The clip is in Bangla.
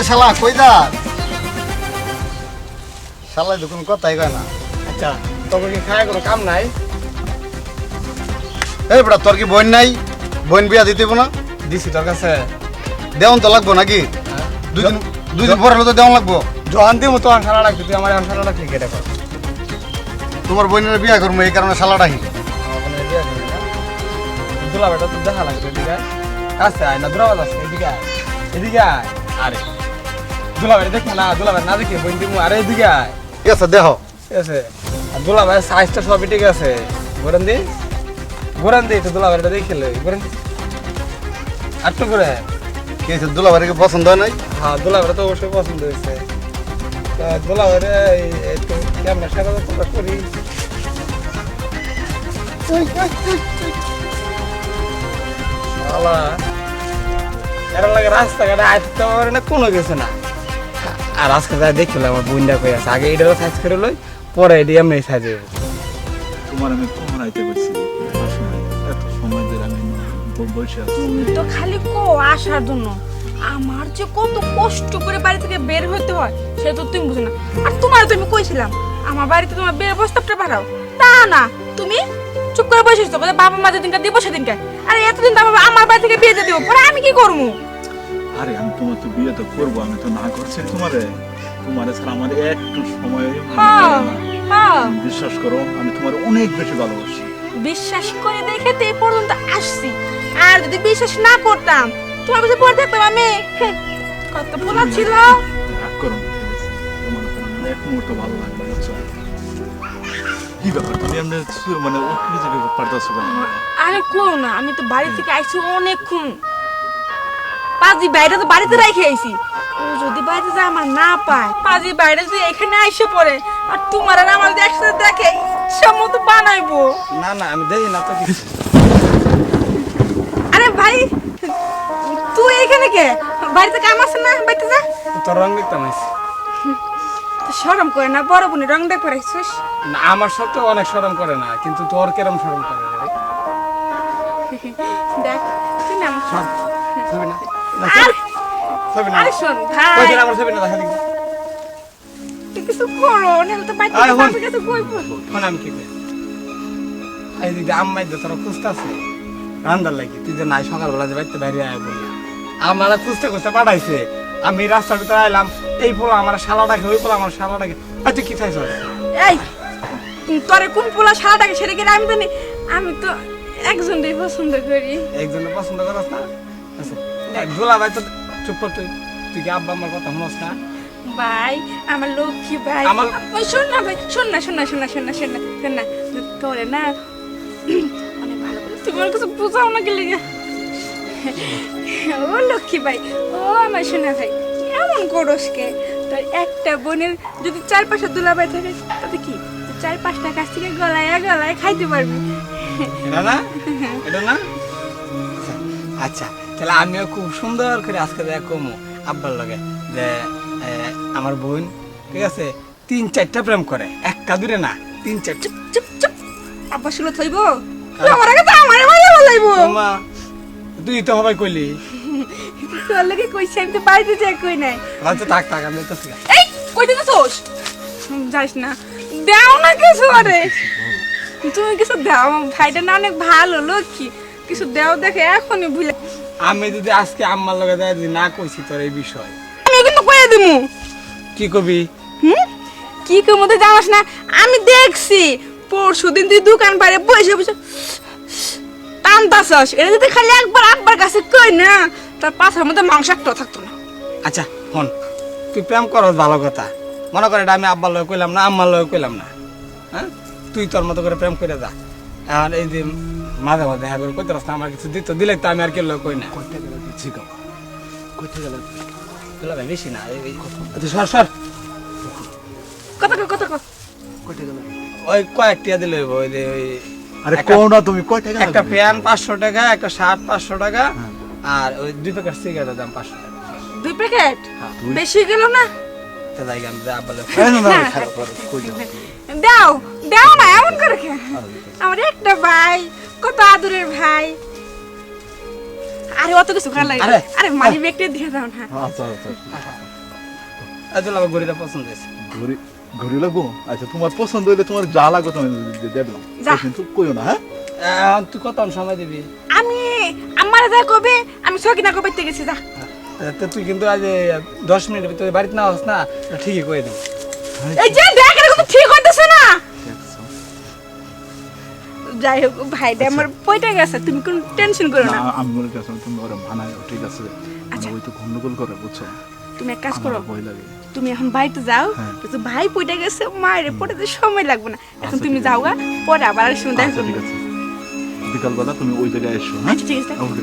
শালা কই দা শালা দেখুন কথাই কয় না। আচ্ছা তবে কি খায় কোনো কাম নাই? এই বেটা তোর কি বোন নাই? বোন বিয়া দিতে না? দিছি তোর কাছে। দেওয়ান তো লাগবো নাকি? দুই দিন পরে হলে তো দেওয়ান লাগবো। যখন দিব তো আনসারা রাখবি, তুই আমার আনসারা রাখলি কেটে কর। তোমার বোনের বিয়া করবো এই কারণে শালাটা হি। দুলা বেটা তো দেখা লাগবে এদিকে কাছে আয় না, দুলাবাদ আছে এদিকে আয়, এদিকে আয়। আরে দুলা বেটা দেখো না, দুলা বেটা না দেখি বই দিব। আরে এদিকে আয়। ঠিক আছে দেখো ঠিক আছে, আর দুলা ভাইয়ের সাইজটা সবই ঠিক আছে। ঘোরান দি একটু দুলা বেটা দেখলে ঘোরান আটটু করে। কি হয়েছে দুলা বাড়িকে পছন্দ হয় নাই? হ্যাঁ দুলা বেটা তো অবশ্যই পছন্দ হয়েছে। দুলা বেটা একটু ক্যামেরা সারা তোমরা করি। এরা লাগে রাস্তাঘাটে আসতে পারে না, কোনো কিছু না। আর আজকে যা দেখছিল আমার বোনটা কই আছে, আগে এটারও সাইজ করে লই, পরে এটি এমনি সাইজ হইব। তোমার আমি কখন আইতে করছি, এত সময় ধরে আমি বসে আছি। তুমি তো খালি কো আসার জন্য, আমার যে কত কষ্ট করে বাড়ি থেকে বের হতে হয় সেটা তো তুমি বুঝো না। আর তোমার তো আমি কইছিলাম আমার বাড়িতে তোমার বিয়ের প্রস্তাবটা পাঠাও, তা না তুমি চুপ করে বসে আছো। বাবা মা যেদিনটা দিব সেদিনকে, আরে এতদিন তো আমার বাড়ি থেকে বিয়ে দিয়ে দিব, পরে আমি কি করবো? আরে আমি তোমার তো বিয়ে তো করবো, আমি তো না করছি তোমারে ছাড়া আমার একটু সময় বিশ্বাস করো, আমি তোমার অনেক বেশি ভালোবাসি। বিশ্বাস করে দেখে তো এই পর্যন্ত আসছি, আর যদি বিশ্বাস না করতাম তোমার কাছে পড়ে থাকতাম আমি। কত পোলা ছিল। রাগ করো না, ঠিক আছে? তোমার উপর আমার এক মুহূর্ত ভালো লাগে না, বুঝছো? কি ব্যাপার তুমি এমনি মানে উঠে যাবে পারতেছো কেন? আরে কোন না, আমি তো বাড়ি থেকে আইছি অনেকক্ষণ, পাজি বাইরে তো বাড়িতে রেখে আইছি। ও যদি বাড়িতে যায় আমার না পায়, পাজি বাইরে যদি এখানে আইসে পড়ে আর তোমার আর আমার যদি একসাথে দেখে সব মতো বানাইবো। না না আমি দেখি না তো কিছু। আরে ভাই তুই এখানে কে? বাড়িতে কাম আছে না, বাড়িতে যা। তোর রং দেখতাম আইছি। শরম করে না, বড় বোনের রং দেখ পড়াইছিস? না আমার সব তো অনেক শরম করে না, কিন্তু তোর কেরম শরম করে রে? দেখ তুই না আমার সব ছবি না আর ছবি না আরে শোন ভাই, কই আমার ছবি না দেখা দেখি। তুই কিছু করো নাহলে তো বাইরে আরে হন। থেকে কাছে কই পড়বো। ফোন আমি কি করি? এই দিদি আম্মাই তো তোরা খুঁজতেছে রান্দার লাগি, তুই যে নাই সকালবেলা যে বাড়িতে বাইরে আয় বলি আমার খুঁজতে খুঁজতে পাঠাইছে। আমি রাস্তার ভিতরে আইলাম, এই পোলা আমার শালাটাকে, ওই পোলা আমার শালাটাকে। আর তুই কি চাইছ? এই তোরে কোন পোলা শালাটাকে সেটা কি আমি জানি? আমি তো একজনই পছন্দ করি। একজনের পছন্দ করস না? আচ্ছা দুলা ভাই তো চুপ কর, তুই তুই কি আব্বা আমার কথা শুনস না? ভাই আমার লক্ষ্মী ভাই, আমার- ওই শোন না ভাই, শোন না তোরে না অনেক ভালো করে তোমার কাছে বুঝাও না গেলে। ও লক্ষ্মী ভাই, ও আমার সোনা ভাই, এমন করস কে? তোর একটা বোনের যদি 4-5টা দুলাভাই থাকে তাতে কি তুই 4-5টা কাছ থেকে গলায় গলায় খাইতে পারবি। এটা না? এটা না? আচ্ছা তাহলে আমিও খুব সুন্দর করে আজকে দেখ কমু আব্বার লগে যে আমার বোন, ঠিক আছে, 3-4টা প্রেম করে, একটা দূরে না, 3-4। চুপ চুপ চুপ, আব্বা শুলো থইব আমার আগে তো আমার মাইয়া বলাইবো। মা তুই তো সবাই কইলি। তোর লাগে কইছি, আমি তো বাড়িতে যাই কই নাই। আচ্ছা থাক থাক আমি তো এই কই দিতেছস? যাইস না, দাও না কিছু। আরে তুমি কিছু দাও, ভাইটা না অনেক ভালো লক্ষ্মী, কিছু দাও দেখে এখনই ভুলে। আমি যদি আজকে আম্মার লগে যাই যদি না কইছি তোর এই বিষয়, আমি কিন্তু কইয়া দিমু। কি কবি? কি কমতে জানাস না? আমি দেখছি পরশুদিন তুই দোকান বাইরে বসে বসে টানতাছস, এটা যদি খালি একবার আব্বার কাছে কই না তার পাছার মধ্যে মাংস একটাও থাকতো না। আচ্ছা হন, তুই প্রেম করস ভালো কথা, মনে করে এটা আমি আব্বার লগে কইলাম না, আম্মার লগে কইলাম না, হ্যাঁ তুই তোর মতো করে প্রেম করে যা। আর এই যে মাঝে মাঝে হ্যাঁ করে কইতে রাস্তা আমার কিছু দিত দিলে তো আমি আর কেউ কই না। কইতে গেলে দিচ্ছি গো, কইতে গেলে তোলা ভাই বেশি না, আচ্ছা সর সর, কথা কইতে গেলে ওই কয়েকটিয়া দিলে হইবো, ওই যে ওই আরে একটা- কোন না তুমি কয় টাকা একটা লাগবে? প্যান্ট 500 টাকা, একটা শার্ট 500 টাকা, আর ওই 2 প্যাকেট সিগারেটের দাম 500 টাকা। 2 প্যাকেট হ্যাঁ। বেশি গেল না? তো যাই আমি যা আব্বার লগে এই না না খারাপ করে কই যাও? দাও দাও না এমন করে আমার একটা ভাই, কত আদরের ভাই। আর আরে অত কিছু খারাপ লাগে না। আরে, আরে মানি ব্যাগটা দিয়ে দাও না। আচ্ছা আচ্ছা এই দুলা ভাই ঘড়িটা পছন্দ হয়েছে। ঘড়ি ঘড়ি লাগবো আচ্ছা তোমার পছন্দ হইলে তোমার যা লাগবে তুমি দিয়ে দিলাম যা। কিন্তু কইও না হ্যাঁ তুই কত সময় দিবি? আমি আমার যা কবে আমি সকিনা কবে গেছি যা। তো তুই কিন্তু আজ 10 মিনিটের ভিতরে বাড়িতে না আস না, এটা ঠিকই কয়ে দেব। এই যে দেখ এটা কিন্তু ঠিক হইতেছে না। দেখছো? যাই হোক ভাইটা আমার পয়টা গেছে, তুমি কোনো টেনশন করো না না। আমি মনে করছিলাম তুমি ওরা মানায় ঠিক আছে মানে ওই তো গন্ডগোল করে বুঝছো তুমি এক কাজ করো, আমার ভয় লাগে তুমি এখন বাড়িতে যাও। হ্যাঁ। তো ভাই পয়টা গেছে, মায়ের পড়াতে সময় লাগবে না। এখন আচ্ছা, তুমি ঠিক যাও গা, পরে আবার আর শুনতে আচ্ছা ঠিক আছে বিকালবেলা তুমি ওই জায়গায় এসো হ্যাঁ আচ্ছা ঠিক আছে। ওকে